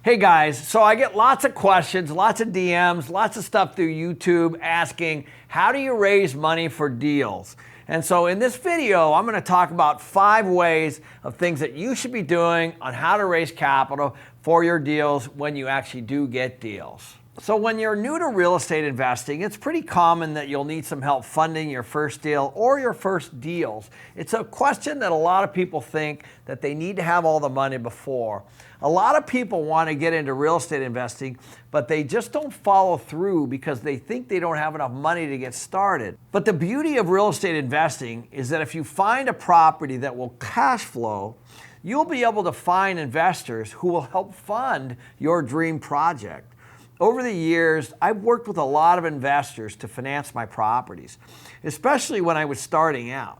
Hey guys, so I get lots of questions, lots of DMs, lots of stuff through YouTube asking, how do you raise money for deals? And so in this video, I'm going to talk about 5 ways of things that you should be doing on how to raise capital for your deals when you actually do get deals. So when you're new to real estate investing, it's pretty common that you'll need some help funding your first deal or your first deals. It's a question that a lot of people think that they need to have all the money before. A lot of people want to get into real estate investing, but they just don't follow through because they think they don't have enough money to get started. But the beauty of real estate investing is that if you find a property that will cash flow, you'll be able to find investors who will help fund your dream project. Over the years, I've worked with a lot of investors to finance my properties, especially when I was starting out.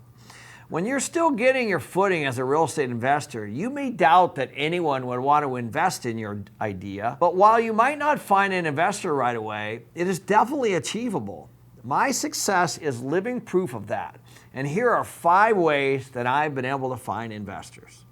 When you're still getting your footing as a real estate investor, you may doubt that anyone would want to invest in your idea, but while you might not find an investor right away, it is definitely achievable. My success is living proof of that, and here are 5 ways that I've been able to find investors.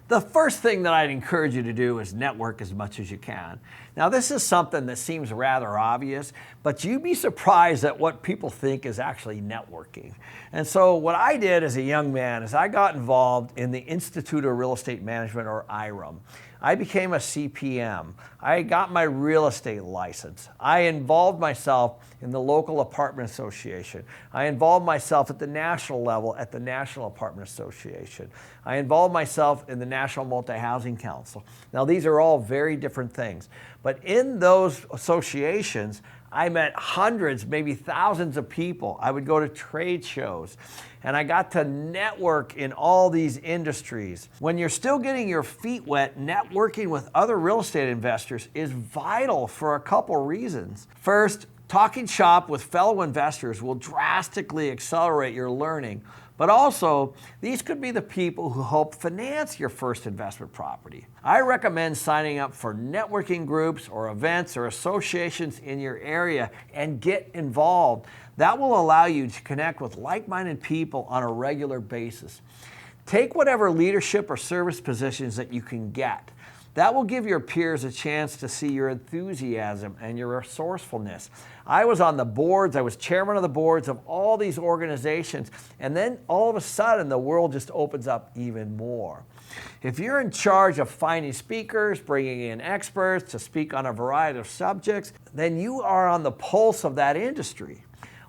The first thing that I'd encourage you to do is network as much as you can. Now, this is something that seems rather obvious, but you'd be surprised at what people think is actually networking. And so what I did as a young man is I got involved in the Institute of Real Estate Management, or IREM. I became a CPM. I got my real estate license. I involved myself in the local apartment association. I involved myself at the national level at the National Apartment Association. I involved myself in the National Multi-Housing Council. Now, these are all very different things, but in those associations, I met hundreds, maybe thousands of people. I would go to trade shows, and I got to network in all these industries. When you're still getting your feet wet, networking with other real estate investors is vital for a couple reasons. First, talking shop with fellow investors will drastically accelerate your learning. But also, these could be the people who help finance your first investment property. I recommend signing up for networking groups or events or associations in your area and get involved. That will allow you to connect with like-minded people on a regular basis. Take whatever leadership or service positions that you can get. That will give your peers a chance to see your enthusiasm and your resourcefulness. I was on the boards, I was chairman of the boards of all these organizations, and then all of a sudden the world just opens up even more. If you're in charge of finding speakers, bringing in experts to speak on a variety of subjects, then you are on the pulse of that industry.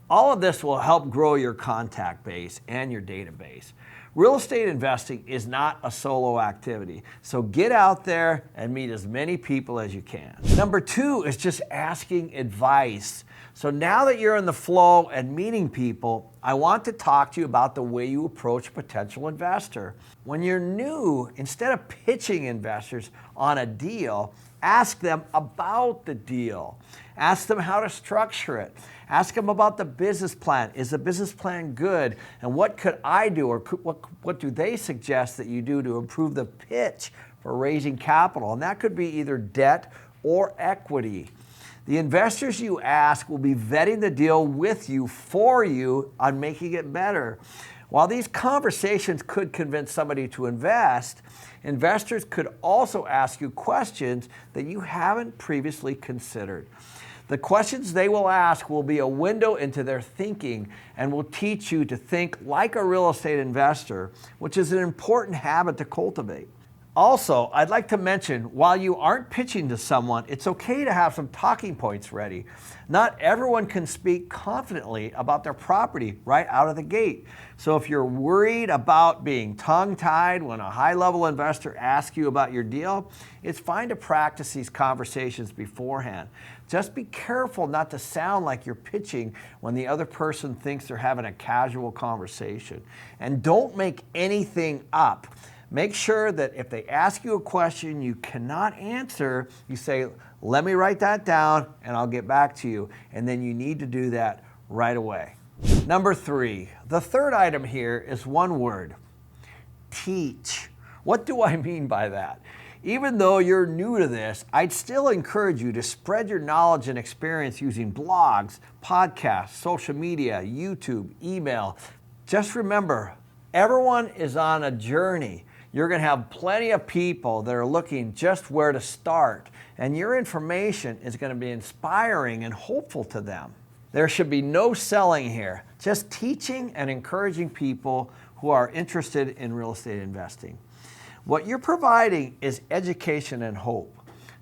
All of this will help grow your contact base and your database. Real estate investing is not a solo activity, so get out there and meet as many people as you can. Number 2 is just asking advice. So now that you're in the flow and meeting people, I want to talk to you about the way you approach a potential investor. When you're new, instead of pitching investors on a deal, ask them about the deal. Ask them how to structure it. Ask them about the business plan. Is the business plan good? And what could I do, or what do they suggest that you do to improve the pitch for raising capital? And that could be either debt or equity. The investors you ask will be vetting the deal with you, for you, on making it better. While these conversations could convince somebody to invest, investors could also ask you questions that you haven't previously considered. The questions they will ask will be a window into their thinking and will teach you to think like a real estate investor, which is an important habit to cultivate. Also, I'd like to mention, while you aren't pitching to someone, it's okay to have some talking points ready. Not everyone can speak confidently about their property right out of the gate. So if you're worried about being tongue-tied when a high-level investor asks you about your deal, it's fine to practice these conversations beforehand. Just be careful not to sound like you're pitching when the other person thinks they're having a casual conversation. And don't make anything up. Make sure that if they ask you a question you cannot answer, you say, let me write that down and I'll get back to you. And then you need to do that right away. Number 3, the third item here is one word: teach. What do I mean by that? Even though you're new to this, I'd still encourage you to spread your knowledge and experience using blogs, podcasts, social media, YouTube, email. Just remember, everyone is on a journey. You're going to have plenty of people that are looking just where to start, and your information is going to be inspiring and hopeful to them. There should be no selling here, just teaching and encouraging people who are interested in real estate investing. What you're providing is education and hope.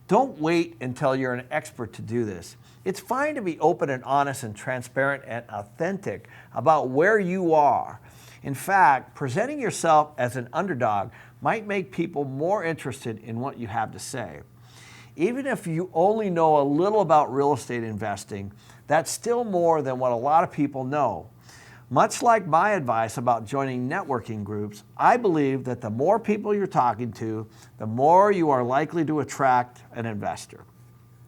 Don't wait until you're an expert to do this. It's fine to be open and honest and transparent and authentic about where you are. In fact, presenting yourself as an underdog might make people more interested in what you have to say. Even if you only know a little about real estate investing, that's still more than what a lot of people know. Much like my advice about joining networking groups, I believe that the more people you're talking to, the more you are likely to attract an investor.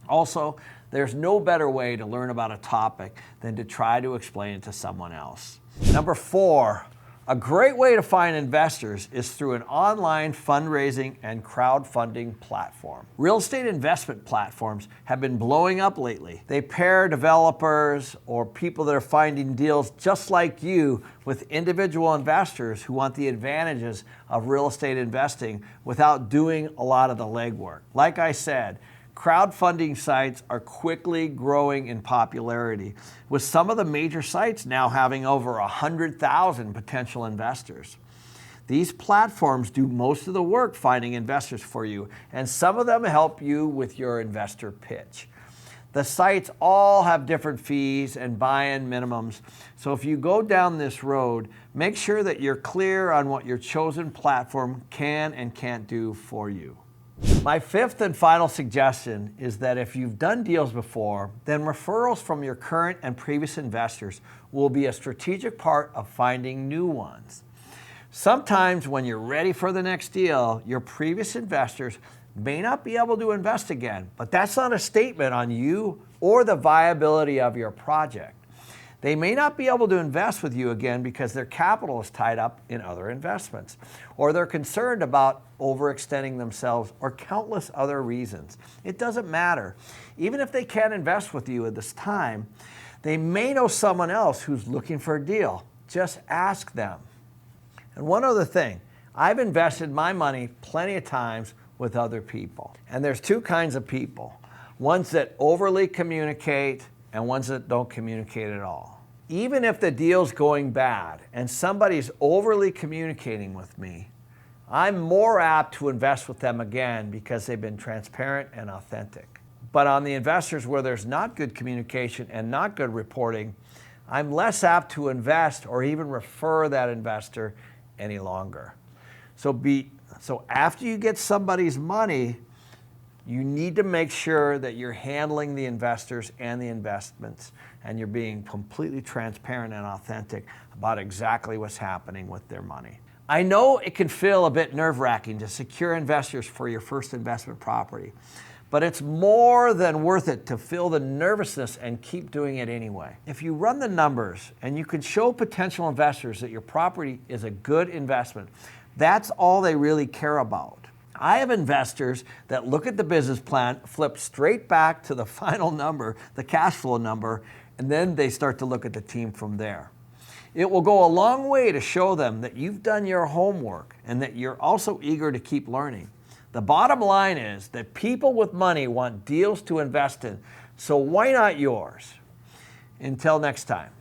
Also, there's no better way to learn about a topic than to try to explain it to someone else. Number 4, a great way to find investors is through an online fundraising and crowdfunding platform. Real estate investment platforms have been blowing up lately. They pair developers or people that are finding deals just like you with individual investors who want the advantages of real estate investing without doing a lot of the legwork. Like I said, crowdfunding sites are quickly growing in popularity, with some of the major sites now having over 100,000 potential investors. These platforms do most of the work finding investors for you, and some of them help you with your investor pitch. The sites all have different fees and buy-in minimums, so if you go down this road, make sure that you're clear on what your chosen platform can and can't do for you. My 5th and final suggestion is that if you've done deals before, then referrals from your current and previous investors will be a strategic part of finding new ones. Sometimes when you're ready for the next deal, your previous investors may not be able to invest again, but that's not a statement on you or the viability of your project. They may not be able to invest with you again because their capital is tied up in other investments, or they're concerned about overextending themselves, or countless other reasons. It doesn't matter. Even if they can't invest with you at this time, they may know someone else who's looking for a deal. Just ask them. And one other thing, I've invested my money plenty of times with other people. And there's 2 kinds of people, ones that overly communicate and ones that don't communicate at all. Even if the deal's going bad and somebody's overly communicating with me, I'm more apt to invest with them again because they've been transparent and authentic. But on the investors where there's not good communication and not good reporting, I'm less apt to invest or even refer that investor any longer. So after you get somebody's money, you need to make sure that you're handling the investors and the investments, and you're being completely transparent and authentic about exactly what's happening with their money. I know it can feel a bit nerve-wracking to secure investors for your first investment property, but it's more than worth it to feel the nervousness and keep doing it anyway. If you run the numbers and you can show potential investors that your property is a good investment, that's all they really care about. I have investors that look at the business plan, flip straight back to the final number, the cash flow number, and then they start to look at the team from there. It will go a long way to show them that you've done your homework and that you're also eager to keep learning. The bottom line is that people with money want deals to invest in, so why not yours? Until next time.